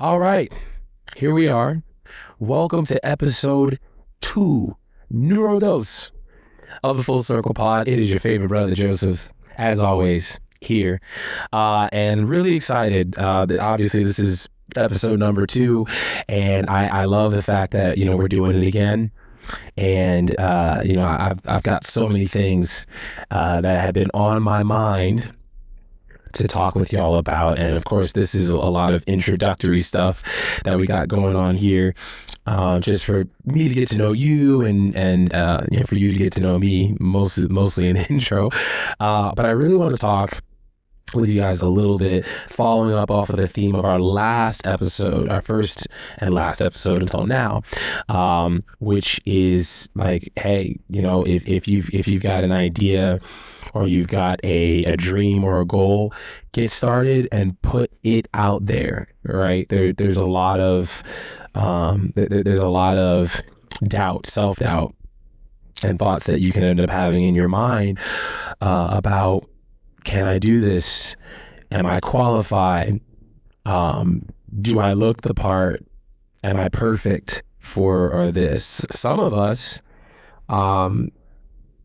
All right, here we are. Welcome to episode 2, Neurodose of the Full Circle Pod. It is your favorite brother, Joseph, as always, here. And really excited. Obviously, this is episode number 2, and I love the fact that, we're doing it again. And, I've got so many things that have been on my mind to talk with y'all about. And of course, this is a lot of introductory stuff that we got going on here, just for me to get to know you and for you to get to know me, mostly in the intro. But I really want to talk with you guys a little bit, following up off of the theme of our last episode, our first and last episode until now, which is like, hey, if you've got an idea or you've got a dream or a goal, get started and put it out there, right? There's a lot of doubt, self-doubt, and thoughts that you can end up having in your mind about, can I do this? Am I qualified? Do I look the part? Am I perfect for this? Some of us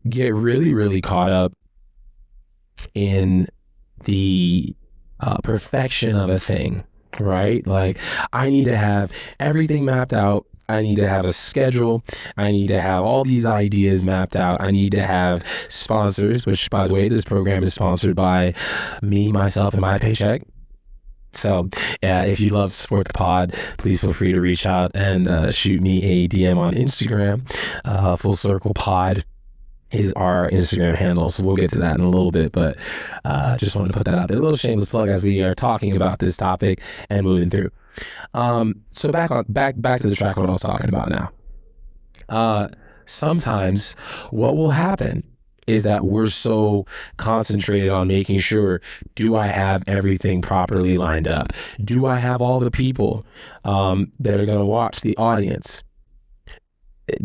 get really, really caught up in the perfection of a thing, right? Like, I need to have everything mapped out. I need to have a schedule. I need to have all these ideas mapped out. I need to have sponsors, which, by the way, this program is sponsored by me, myself, and my paycheck. So if you'd love to support the pod, please feel free to reach out and shoot me a DM on Instagram. Full Circle Pod is our Instagram handle, so we'll get to that in a little bit, but just wanted to put that out there. A little shameless plug as we are talking about this topic and moving through. So back to the track what I was talking about now. Sometimes what will happen is that we're so concentrated on making sure, do I have everything properly lined up? Do I have all the people that are going to watch, the audience?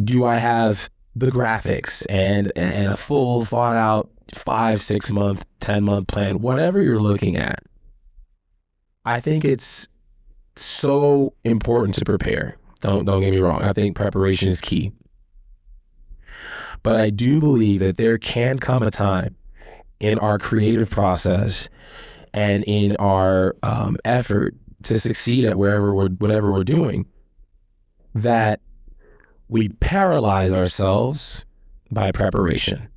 Do I have the graphics and a full thought out 5, 6 month, 10-month plan, whatever you're looking at? I think it's so important to prepare. Don't get me wrong. I think preparation is key. But I do believe that there can come a time in our creative process and in our effort to succeed at whatever we're doing, that we paralyze ourselves by preparation.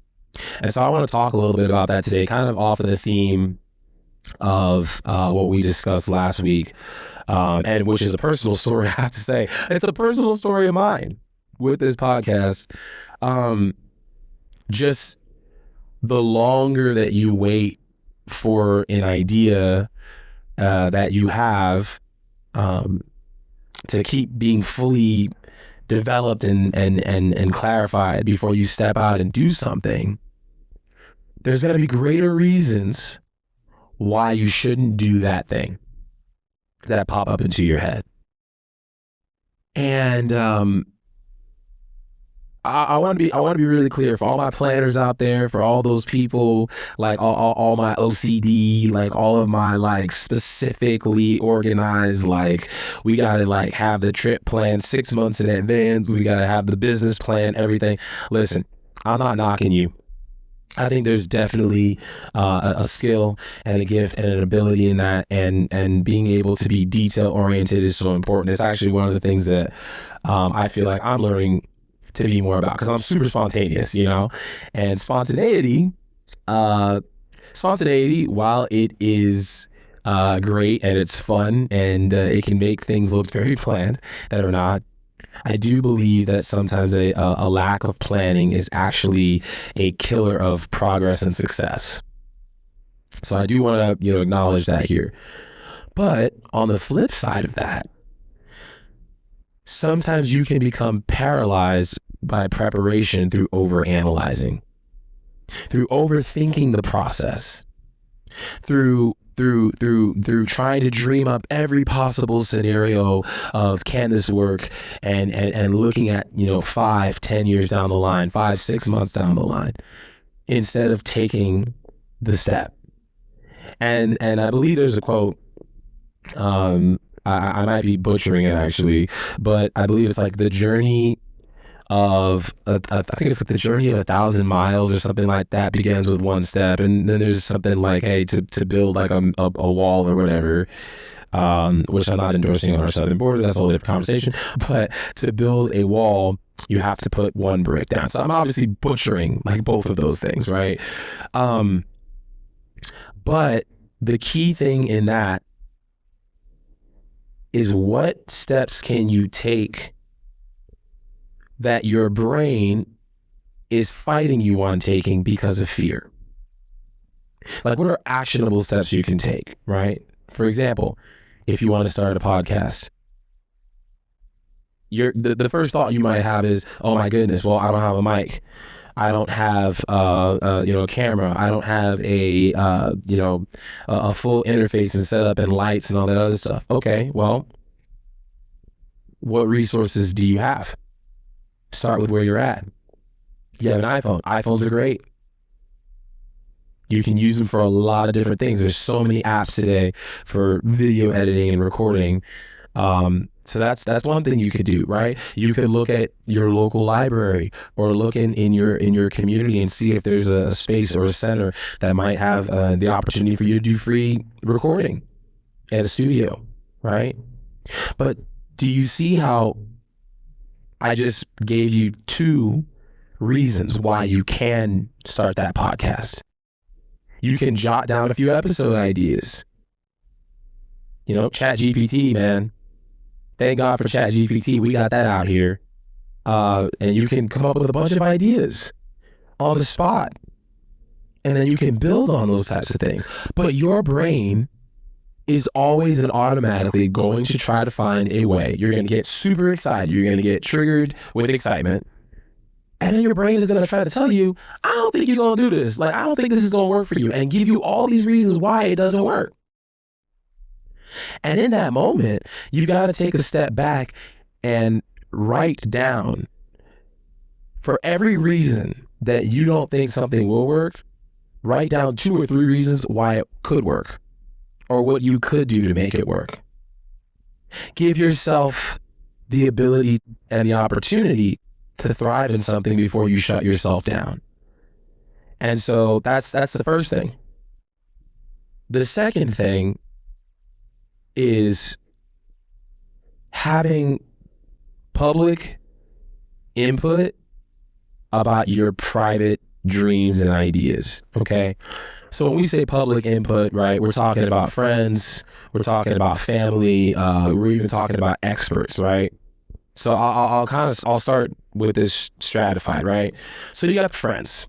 And so I want to talk a little bit about that today, kind of off of the theme of what we discussed last week, and which is a personal story. I have to say, it's a personal story of mine with this podcast. Just the longer that you wait for an idea that you have to keep being fully developed and clarified before you step out and do something, there's going to be greater reasons why you shouldn't do that thing that pop up into your head. And I want to be really clear for all my planners out there, for all those people, like all my OCD, like all of my like specifically organized, like we got to like have the trip planned 6 months in advance. We got to have the business plan, everything. Listen, I'm not knocking you. I think there's definitely a skill and a gift and an ability in that, and being able to be detail oriented is so important. It's actually one of the things that I feel like I'm learning to be more about, because I'm super spontaneous, and spontaneity, while it is great and it's fun and it can make things look very planned that are not, I do believe that sometimes a lack of planning is actually a killer of progress and success. So I do want to acknowledge that here. But on the flip side of that, sometimes you can become paralyzed by preparation through overanalyzing, through overthinking the process, through trying to dream up every possible scenario of, can this work, and looking at 5-10 years down the line, 5-6 months down the line, instead of taking the step. And I believe there's a quote I might be butchering it actually, but I believe it's like the journey of I think it's like the journey of 1,000 miles or something like that begins with one step, and then there's something like, hey, to build like a wall or whatever, which I'm not endorsing on our southern border, that's a whole different conversation, but to build a wall you have to put one brick down. So I'm obviously butchering like both of those things, right? But the key thing in that is, what steps can you take that your brain is fighting you on taking because of fear? Like, what are actionable steps you can take, right? For example, if you want to start a podcast, the first thought you might have is, oh my goodness, well, I don't have a mic. I don't have a camera. I don't have a full interface and setup and lights and all that other stuff. Okay, well, what resources do you have? Start with where you're at. You have an iPhone. iPhones are great. You can use them for a lot of different things. There's so many apps today for video editing and recording. So that's one thing you could do, right? You could look at your local library or look in your community and see if there's a space or a center that might have the opportunity for you to do free recording at a studio, right? But do you see how I just gave you 2 reasons why you can start that podcast? You can jot down a few episode ideas. ChatGPT, man. Thank God for ChatGPT. We got that out here. And you can come up with a bunch of ideas on the spot. And then you can build on those types of things. But your brain is always and automatically going to try to find a way. You're going to get super excited. You're going to get triggered with excitement. And then your brain is going to try to tell you, I don't think you're going to do this. Like, I don't think this is going to work for you, and give you all these reasons why it doesn't work. And in that moment, you got to take a step back and write down, for every reason that you don't think something will work, write down 2 or 3 reasons why it could work, or what you could do to make it work. Give yourself the ability and the opportunity to thrive in something before you shut yourself down. And so that's the first thing. The second thing is having public input about your private dreams and ideas, okay? So when we say public input, right, we're talking about friends, we're talking about family, we're even talking about experts, right? So I'll start with this stratified, right? So you got friends,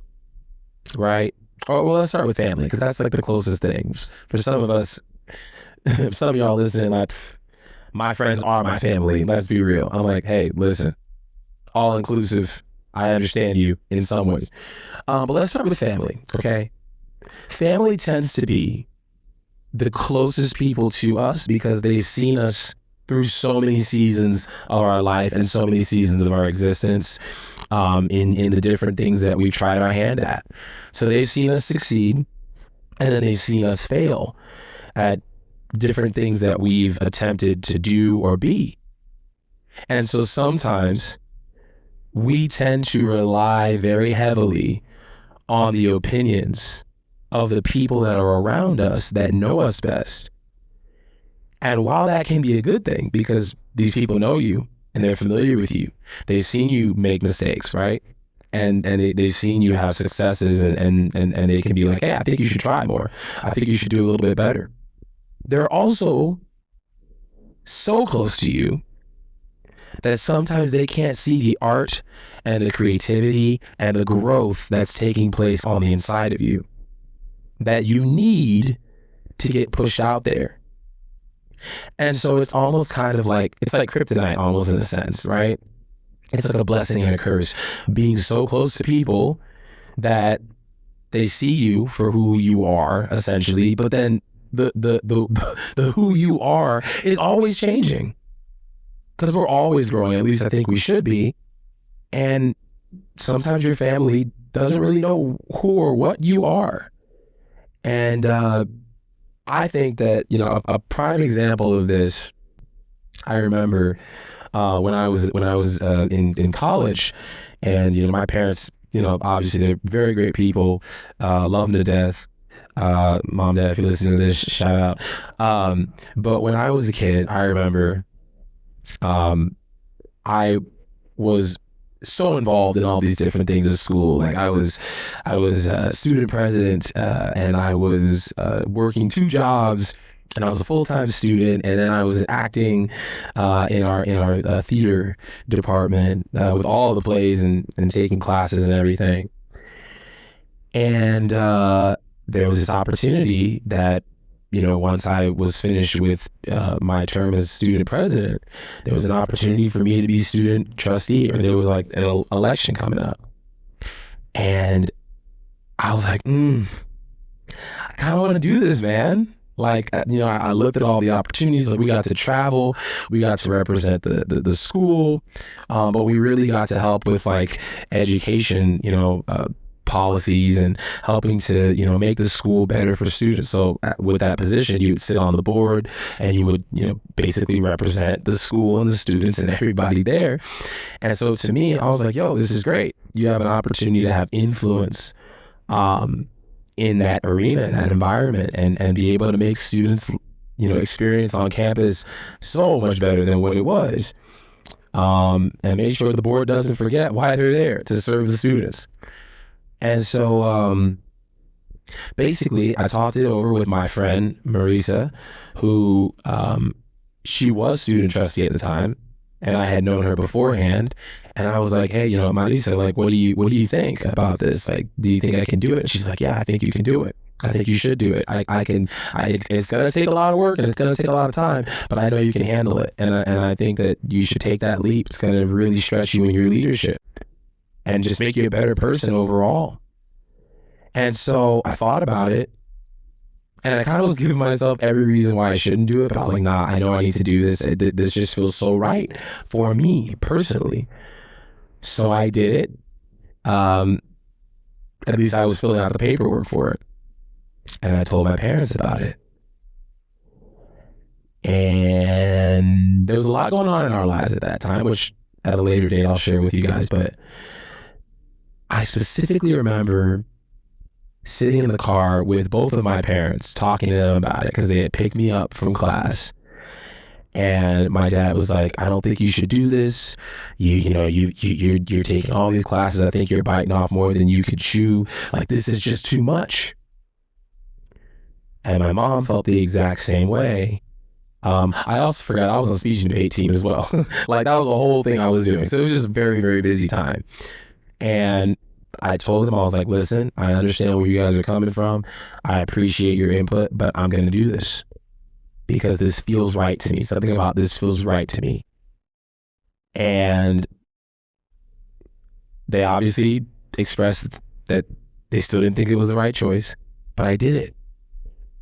right? Well, let's start with family, because that's like the closest thing. For some of us, some of y'all listening, like, my friends are my family. Let's be real. I'm like, hey, listen, all inclusive. I understand you in some ways. But let's start with family, okay? Family tends to be the closest people to us because they've seen us through so many seasons of our life and so many seasons of our existence, in the different things that we've tried our hand at. So they've seen us succeed, and then they've seen us fail at different things that we've attempted to do or be. And so sometimes we tend to rely very heavily on the opinions of the people that are around us that know us best. And while that can be a good thing, because these people know you and they're familiar with you, they've seen you make mistakes, right? And they've seen you have successes, and they can be like, hey, I think you should try more. I think you should do a little bit better. They're also so close to you that sometimes they can't see the art and the creativity and the growth that's taking place on the inside of you that you need to get pushed out there. And so it's almost kind of like, it's like kryptonite almost, in a sense, right? It's like a blessing and a curse, being so close to people that they see you for who you are, essentially, but then the who you are is always changing, because we're always growing. At least I think we should be. And sometimes your family doesn't really know who or what you are. And I think that, a prime example of this I remember when I was in college, and my parents, obviously they're very great people, love them to death. Mom, dad, if you're listening to this, shout out. But when I was a kid, I remember um, I was so involved in all these different things at school. Like I was student president, and I was working two jobs, and I was a full-time student, and then I was acting in our theater department, with all the plays and taking classes and everything. And there was this opportunity that, once I was finished with my term as student president, there was an opportunity for me to be student trustee, or there was like an election coming up. And I was like, I kind of want to do this, man. Like, I looked at all the opportunities. Like, we got to travel, we got to represent the school, but we really got to help with like education, policies, and helping to make the school better for students. So with that position, you would sit on the board, and you would basically represent the school and the students and everybody there. And so to me, I was like, yo, this is great. You have an opportunity to have influence in that arena, in that environment, and be able to make students experience on campus so much better than what it was. And make sure the board doesn't forget why they're there, to serve the students. And so basically, I talked it over with my friend Marisa, who she was student trustee at the time, and I had known her beforehand. And I was like, hey, Marisa, like, what do you think about this? Like, do you think I can do it? And she's like, yeah, I think you can do it. I think you should do it. It's going to take a lot of work, and it's going to take a lot of time, but I know you can handle it. And I think that you should take that leap. It's going to really stretch you in your leadership and just make you a better person overall. And so I thought about it, and I kind of was giving myself every reason why I shouldn't do it, but I was like, nah, I know I need to do this. This just feels so right for me personally. So I did it. At least I was filling out the paperwork for it. And I told my parents about it. And there was a lot going on in our lives at that time, which at a later date I'll share with you guys. But I specifically remember sitting in the car with both of my parents, talking to them about it, because they had picked me up from class. And my dad was like, I don't think you should do this. You're taking all these classes. I think you're biting off more than you could chew. Like, this is just too much. And my mom felt the exact same way. I also forgot I was on the speech and debate team as well. Like, that was the whole thing I was doing. So it was just a very, very busy time. And I told them, I was like, listen, I understand where you guys are coming from. I appreciate your input, but I'm going to do this because this feels right to me. Something about this feels right to me. And they obviously expressed that they still didn't think it was the right choice, but I did it.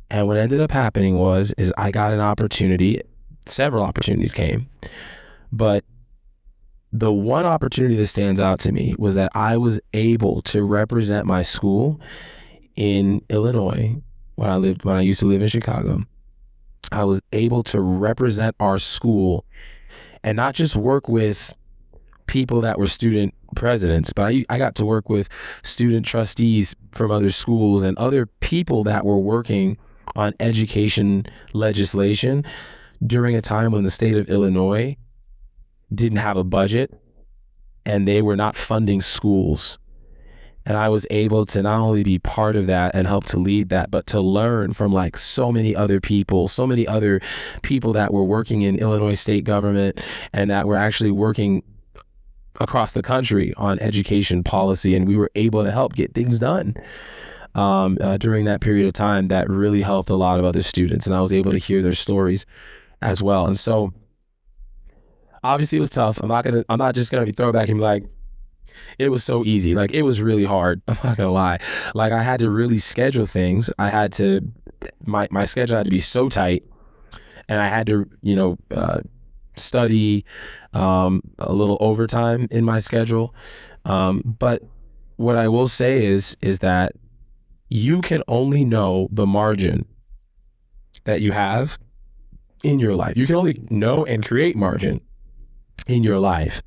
And what ended up happening is I got an opportunity. Several opportunities came, but the one opportunity that stands out to me was that I was able to represent my school in Illinois when I used to live in Chicago. I was able to represent our school and not just work with people that were student presidents, but I got to work with student trustees from other schools and other people that were working on education legislation during a time when the state of Illinois didn't have a budget and they were not funding schools. And I was able to not only be part of that and help to lead that, but to learn from like so many other people that were working in Illinois state government and that were actually working across the country on education policy. And we were able to help get things done during that period of time that really helped a lot of other students. And I was able to hear their stories as well. And so obviously it was tough. I'm not just going to be thrown back and be like, it was so easy. Like, it was really hard. I'm not going to lie. Like, I had to really schedule things. My schedule had to be so tight, and I had to, study a little overtime in my schedule. But what I will say is that you can only know the margin that you have in your life. You can only know and create margin in your life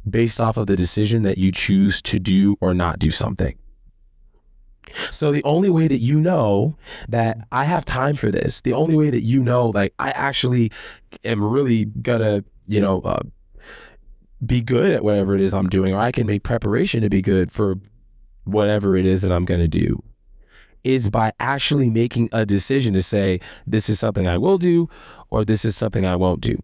based off of the decision that you choose to do or not do something. So the only way that you know that I have time for this, the only way that you know, like, I actually am really gonna, be good at whatever it is I'm doing, or I can make preparation to be good for whatever it is that I'm gonna do, is by actually making a decision to say, this is something I will do, or this is something I won't do.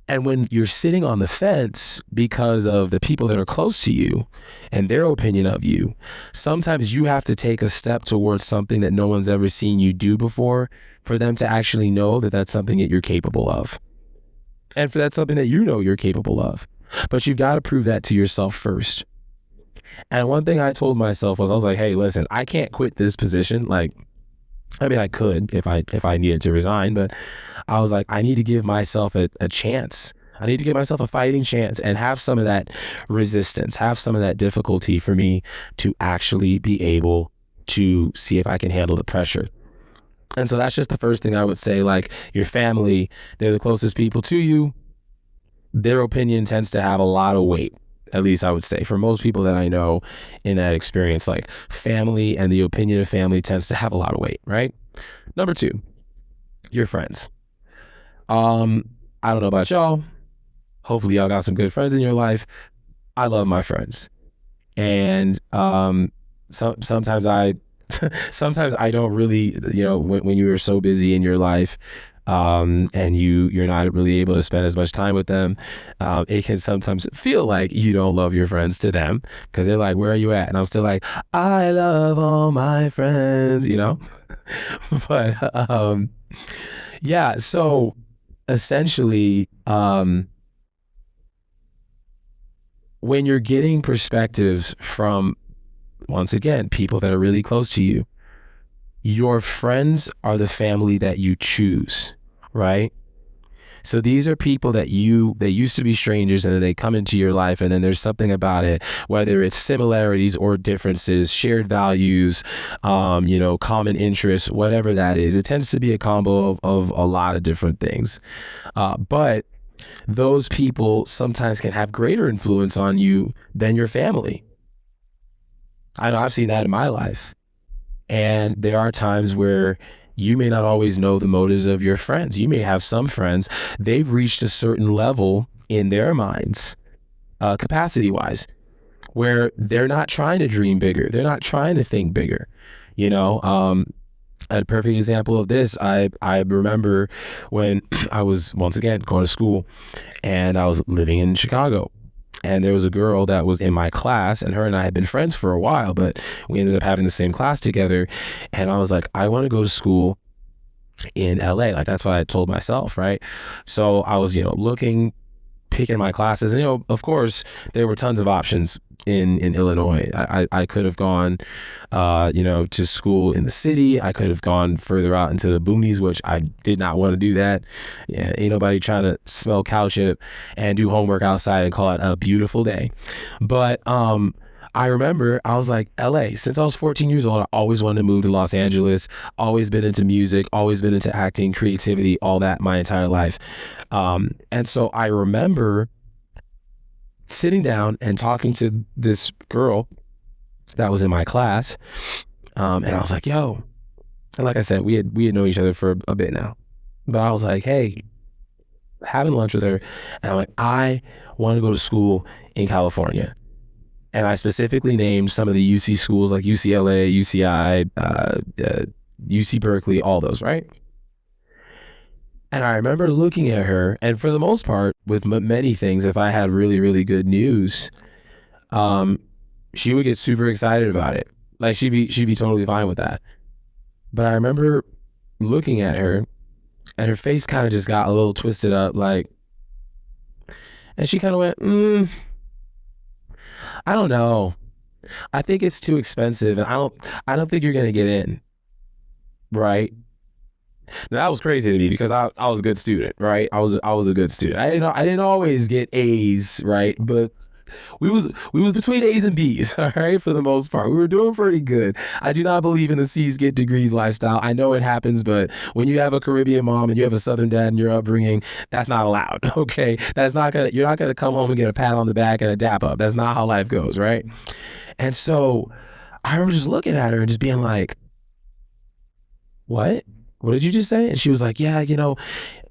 And when you're sitting on the fence because of the people that are close to you and their opinion of you, sometimes you have to take a step towards something that no one's ever seen you do before for them to actually know that that's something that you're capable of. And for that's something that you know you're capable of. But you've got to prove that to yourself first. And one thing I told myself was, I was like, hey, listen, I can't quit this position. Like, I mean, I could if I needed to resign, but I was like, I need to give myself a chance. I need to give myself a fighting chance and have some of that resistance, have some of that difficulty for me to actually be able to see if I can handle the pressure. And so that's just the first thing I would say. Like, your family, they're the closest people to you. Their opinion tends to have a lot of weight. At least I would say for most people that I know in that experience, like, family and the opinion of family tends to have a lot of weight, right? Number 2, your friends. I don't know about y'all. Hopefully y'all got some good friends in your life. I love my friends. And sometimes I don't really, when you are so busy in your life, and you're not really able to spend as much time with them, it can sometimes feel like you don't love your friends to them, because they're like, where are you at? And I'm still like, I love all my friends, but yeah, so essentially, when you're getting perspectives from, once again, people that are really close to you, your friends are the family that you choose, right? So these are people that they used to be strangers, and then they come into your life, and then there's something about it, whether it's similarities or differences, shared values, common interests, whatever that is. It tends to be a combo of a lot of different things. But those people sometimes can have greater influence on you than your family. I know I've seen that in my life. And there are times where you may not always know the motives of your friends. You may have some friends, they've reached a certain level in their minds, capacity-wise, where they're not trying to dream bigger. They're not trying to think bigger. A perfect example of this, I remember when I was, once again, going to school, and I was living in Chicago. And there was a girl that was in my class, and her and I had been friends for a while, but we ended up having the same class together. And I was like, I want to go to school in LA. Like, that's what I told myself, right? So I was, looking, picking my classes, and, of course, there were tons of options in Illinois. I could have gone, to school in the city. I could have gone further out into the boonies, which I did not want to do that. Yeah, ain't nobody trying to smell cow chip and do homework outside and call it a beautiful day. But I remember I was like, LA, since I was 14 years old, I always wanted to move to Los Angeles, always been into music, always been into acting, creativity, all that my entire life. And so I remember sitting down and talking to this girl that was in my class. And I was like, yo, and like I said, we had known each other for a bit now, but I was like, hey, having lunch with her, and I'm like, I want to go to school in California. And I specifically named some of the UC schools, like UCLA, UCI, UC Berkeley, all those, right? And I remember looking at her, and for the most part, with many things, if I had really, really good news, she would get super excited about it. Like, she'd be totally fine with that. But I remember looking at her, and her face kind of just got a little twisted up, like, and she kind of went, I don't know. I think it's too expensive, and I don't think you're gonna get in, right? Now, that was crazy to me, because I was a good student, right? I was a good student. I didn't always get A's, right? But we was between A's and B's, all right, for the most part. We were doing pretty good. I do not believe in the C's get degrees lifestyle. I know it happens, but when you have a Caribbean mom and you have a Southern dad in your upbringing, that's not allowed. Okay, you're not gonna come home and get a pat on the back and a dap up. That's not how life goes, right? And so I remember just looking at her and just being like, "What? What did you just say?" And she was like, "Yeah,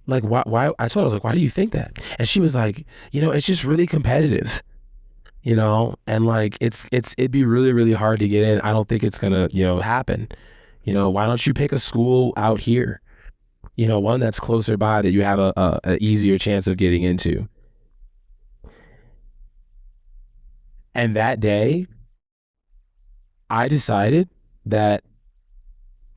like why?" I told her, I was like, "Why do you think that?" And she was like, "It's just really competitive." And like it'd be really, really hard to get in. I don't think it's gonna, happen. Why don't you pick a school out here? One that's closer by that you have a easier chance of getting into. And that day, I decided that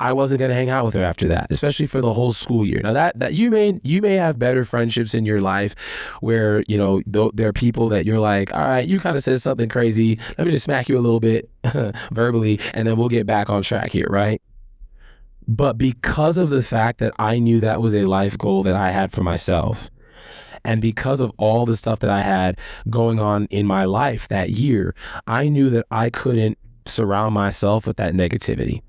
I wasn't going to hang out with her after that, especially for the whole school year. Now that you may have better friendships in your life where, there are people that you're like, all right, you kind of said something crazy. Let me just smack you a little bit verbally, and then we'll get back on track here, right? But because of the fact that I knew that was a life goal that I had for myself, and because of all the stuff that I had going on in my life that year, I knew that I couldn't surround myself with that negativity.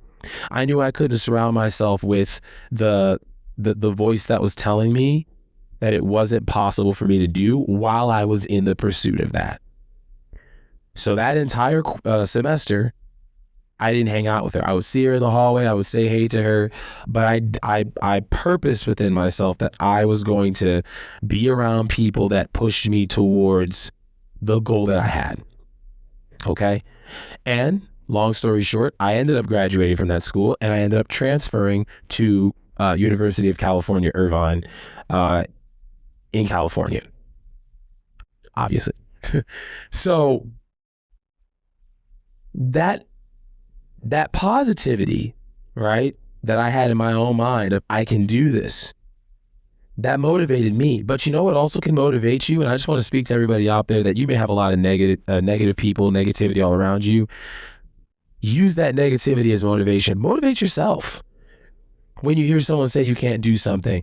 I knew I couldn't surround myself with the voice that was telling me that it wasn't possible for me to do while I was in the pursuit of that. So that entire semester, I didn't hang out with her. I would see her in the hallway. I would say hey to her, but I purposed within myself that I was going to be around people that pushed me towards the goal that I had. Okay. And long story short, I ended up graduating from that school and I ended up transferring to University of California, Irvine, in California, obviously. So that positivity, right, that I had in my own mind of I can do this, that motivated me. But you know what also can motivate you? And I just want to speak to everybody out there that you may have a lot of negative people, negativity all around you. Use that negativity as motivation. Motivate yourself. When you hear someone say you can't do something,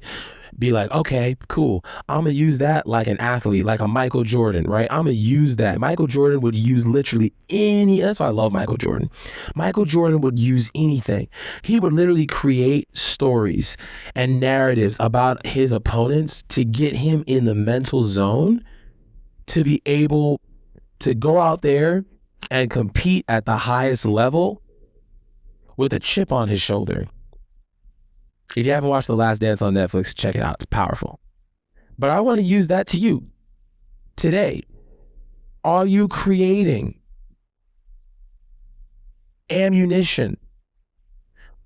be like, okay, cool. I'm going to use that like an athlete, like a Michael Jordan, right? I'm going to use that. Michael Jordan would use literally that's why I love Michael Jordan. Michael Jordan would use anything. He would literally create stories and narratives about his opponents to get him in the mental zone to be able to go out there and compete at the highest level with a chip on his shoulder. If you haven't watched The Last Dance on Netflix, check it out. It's powerful. But I want to use that to you today. Are you creating ammunition?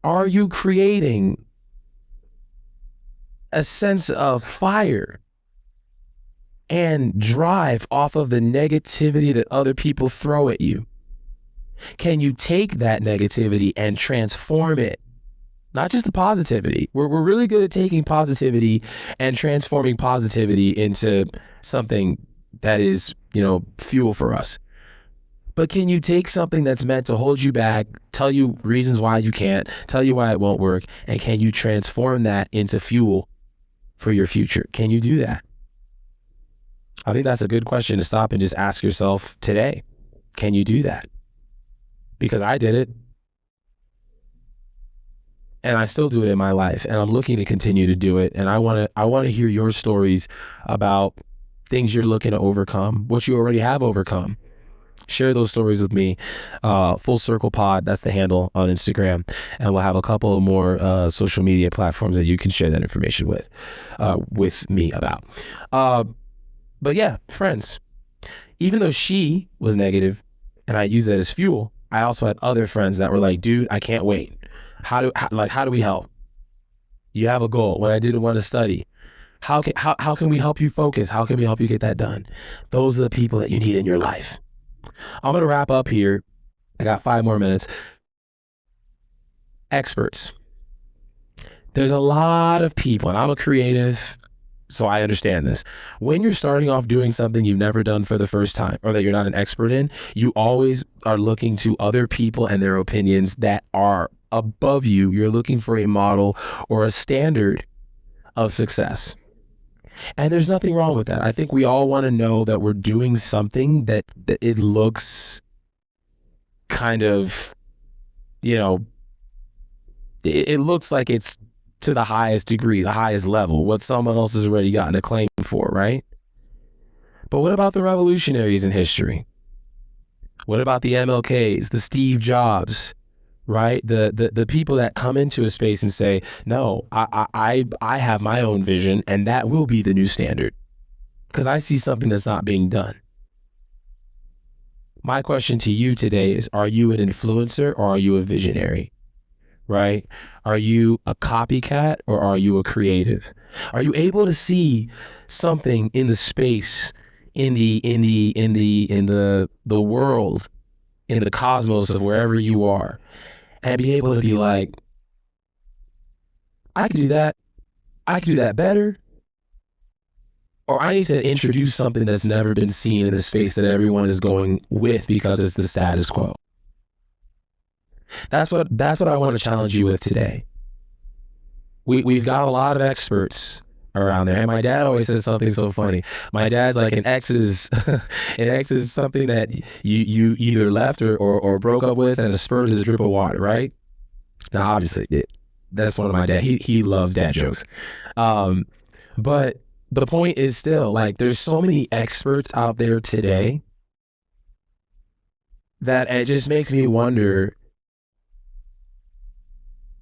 Are you creating a sense of fire and drive off of the negativity that other people throw at you? Can you take that negativity and transform it? Not just the positivity. We're really good at taking positivity and transforming positivity into something that is, fuel for us. But can you take something that's meant to hold you back, tell you reasons why you can't, tell you why it won't work, and can you transform that into fuel for your future? Can you do that? I think that's a good question to stop and just ask yourself today. Can you do that? Because I did it. And I still do it in my life, and I'm looking to continue to do it. And I want to hear your stories about things you're looking to overcome, what you already have overcome. Share those stories with me. Full Circle Pod, that's the handle on Instagram, and we'll have a couple of more social media platforms that you can share that information with me about. But yeah, friends, even though she was negative, and I use that as fuel, I also had other friends that were like, "Dude, I can't wait. How do we help? You have a goal. When I didn't want to study, how can we help you focus? How can we help you get that done?" Those are the people that you need in your life. I'm going to wrap up here. I got 5 more minutes. Experts. There's a lot of people, and I'm a creative, so I understand this. When you're starting off doing something you've never done for the first time or that you're not an expert in, you always are looking to other people and their opinions that are above you. You're looking for a model or a standard of success. And there's nothing wrong with that. I think we all want to know that we're doing something that it looks kind of, it looks like it's to the highest degree, the highest level, what someone else has already gotten acclaim for, right? But what about the revolutionaries in history? What about the MLKs, the Steve Jobs, right? The people that come into a space and say, no, I have my own vision, and that will be the new standard because I see something that's not being done. My question to you today is, are you an influencer or are you a visionary, right? Are you a copycat or are you a creative? Are you able to see something in the space, in the world, in the cosmos of wherever you are, and be able to be like, I can do that. I can do that better. Or I need to introduce something that's never been seen in the space that everyone is going with because it's the status quo. That's what I want to challenge you with today. We've got a lot of experts around there. And my dad always says something so funny. My dad's like, an ex is something that you either left or broke up with, and a spurt is a drip of water, right? Now, obviously, that's one of my dad. He loves dad jokes. But the point is still, like, there's so many experts out there today that it just makes me wonder,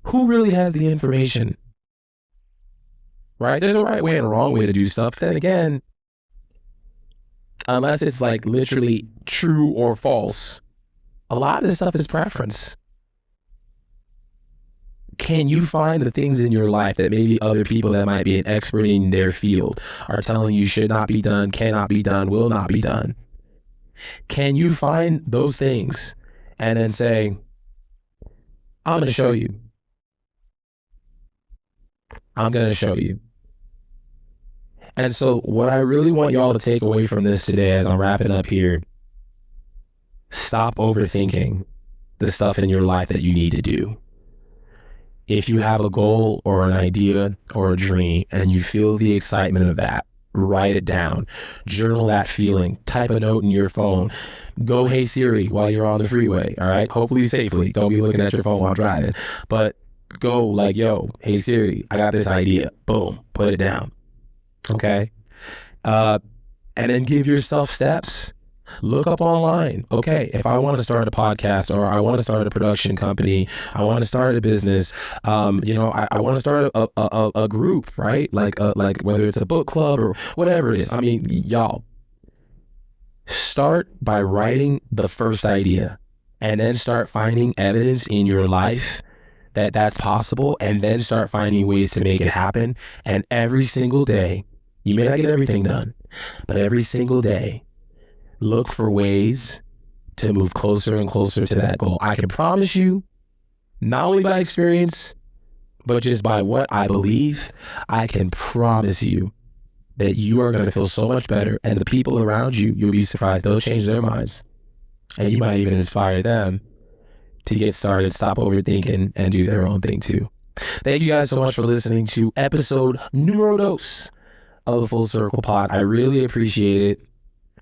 who really has the information? Right? There's a right way and a wrong way to do stuff. Then again, unless it's like literally true or false, a lot of this stuff is preference. Can you find the things in your life that maybe other people that might be an expert in their field are telling you should not be done, cannot be done, will not be done? Can you find those things and then say, I'm going to show you. I'm going to show you. And so what I really want y'all to take away from this today as I'm wrapping up here, stop overthinking the stuff in your life that you need to do. If you have a goal or an idea or a dream and you feel the excitement of that, write it down, journal that feeling, type a note in your phone, go, hey Siri, while you're on the freeway, all right? Hopefully safely. Don't be looking at your phone while driving, but go like, yo, hey Siri, I got this idea. Boom, put it down. Okay. And then give yourself steps. Look up online. Okay, if I want to start a podcast, or I want to start a production company, I want to start a business, I want to start a group, right? Like whether it's a book club or whatever it is. I mean, y'all, start by writing the first idea and then start finding evidence in your life that that's possible, and then start finding ways to make it happen. And every single day, you may not get everything done, but every single day, look for ways to move closer and closer to that goal. I can promise you, not only by experience, but just by what I believe, I can promise you that you are going to feel so much better, and the people around you, you'll be surprised, they'll change their minds. And you might even inspire them to get started, stop overthinking, and do their own thing too. Thank you guys so much for listening to episode numero dos of the Full Circle Pod. I really appreciate it.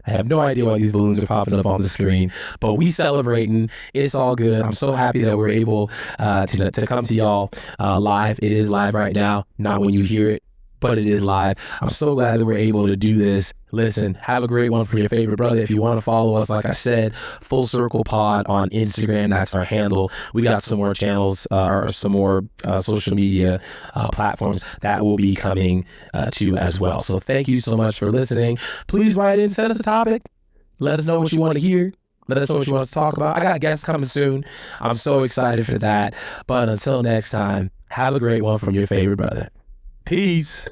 I have no idea why these balloons are popping up on the screen, but we celebrating. It's all good. I'm so happy that we're able to come to y'all live. It is live right now, not when you hear it, but it is live. I'm so glad that we're able to do this. Listen, have a great one from your favorite brother. If you want to follow us, like I said, Full Circle Pod on Instagram, that's our handle. We got some more channels or some more social media platforms that will be coming to as well. So thank you so much for listening. Please write in, send us a topic. Let us know what you want to hear. Let us know what you want us to talk about. I got guests coming soon. I'm so excited for that. But until next time, have a great one from your favorite brother. Peace.